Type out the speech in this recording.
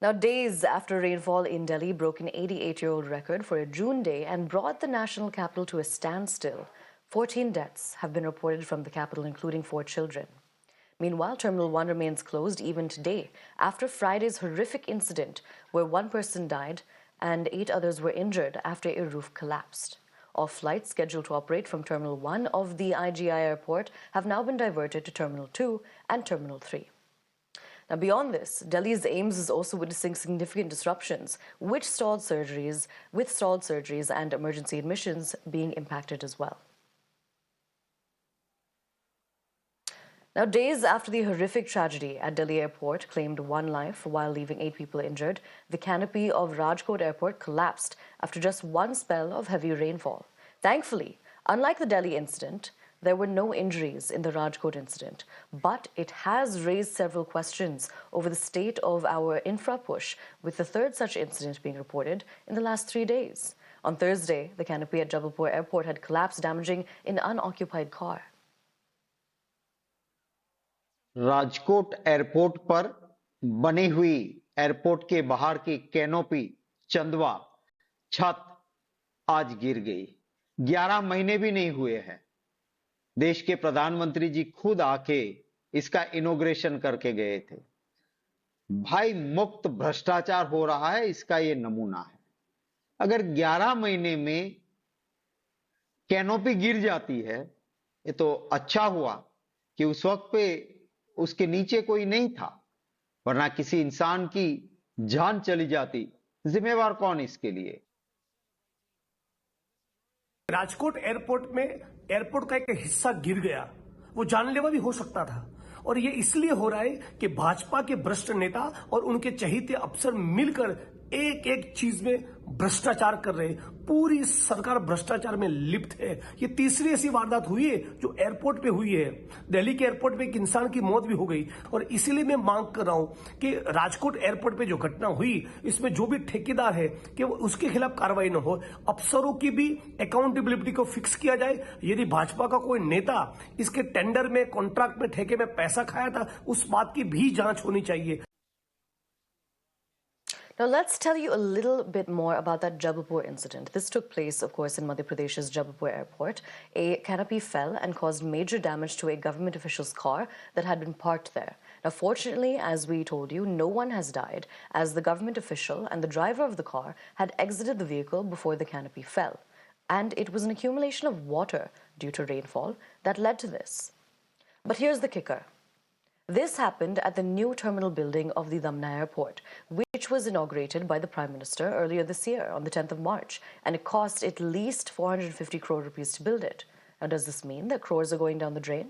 Now, days after rainfall in Delhi broke an 88-year-old record for a June day and brought the national capital to a standstill, 14 deaths have been reported from the capital, including 4 children. Meanwhile, Terminal 1 remains closed even today after Friday's horrific incident where 1 person died and 8 others were injured after a roof collapsed. All flights scheduled to operate from Terminal 1 of the IGI airport have now been diverted to Terminal 2 and Terminal 3. Now, beyond this, Delhi's AIIMS is also witnessing significant disruptions, with stalled surgeries and emergency admissions being impacted as well. Now, days after the horrific tragedy at Delhi airport claimed 1 life while leaving 8 people injured, the canopy of Rajkot airport collapsed after just 1 spell of heavy rainfall. Thankfully, unlike the Delhi incident, there were no injuries in the Rajkot incident, but it has raised several questions over the state of our infra push, with the 3rd such incident being reported in the last 3 days. On Thursday, the canopy at Jabalpur airport had collapsed, damaging an unoccupied car. Rajkot airport पर बनी हुई airport के बाहर की canopy चंदवा छत आज गिर गई। 11 महीने भी नहीं हुए हैं, देश के प्रधानमंत्री जी खुद आके इसका इनॉग्रेशन करके गए थे। भाई, मुक्त भ्रष्टाचार हो रहा है, इसका ये नमूना है। अगर 11 महीने में कैनोपी गिर जाती है, ये तो अच्छा हुआ कि उस वक्त पे उसके नीचे कोई नहीं था, वरना किसी इंसान की जान चली जाती। जिम्मेवार कौन इसके लिए? राजकोट एयरपोर्ट में एयरपोर्ट का एक हिस्सा गिर गया, वो जानलेवा भी हो सकता था। और ये इसलिए हो रहा है कि भाजपा के भ्रष्ट नेता और उनके चहेते अफसर मिलकर एक एक चीज में भ्रष्टाचार कर रहे हैं। पूरी सरकार भ्रष्टाचार में लिप्त है। ये तीसरी ऐसी वारदात हुई है जो एयरपोर्ट पे हुई है। दिल्ली के एयरपोर्ट पे एक इंसान की मौत भी हो गई। और इसीलिए मैं मांग कर रहा हूं कि राजकोट एयरपोर्ट पे जो घटना हुई, इसमें जो भी ठेकेदार है कि उसके खिलाफ कार्रवाई न हो, अफसरों की भी अकाउंटेबिलिटी को फिक्स किया जाए। यदि भाजपा का कोई नेता इसके टेंडर में, कॉन्ट्रैक्ट में, ठेके में पैसा खाया था, उस बात की भी जांच होनी चाहिए। Now, let's tell you a little bit more about that Jabalpur incident. This took place, of course, in Madhya Pradesh's Jabalpur airport. A canopy fell and caused major damage to a government official's car that had been parked there. Now, fortunately, as we told you, no one has died, as the government official and the driver of the car had exited the vehicle before the canopy fell. And it was an accumulation of water due to rainfall that led to this. But here's the kicker. This happened at the new terminal building of the Dhamna airport, which was inaugurated by the Prime Minister earlier this year on the 10th of March, and it cost at least 450 crore rupees to build it. Now, does this mean that crores are going down the drain?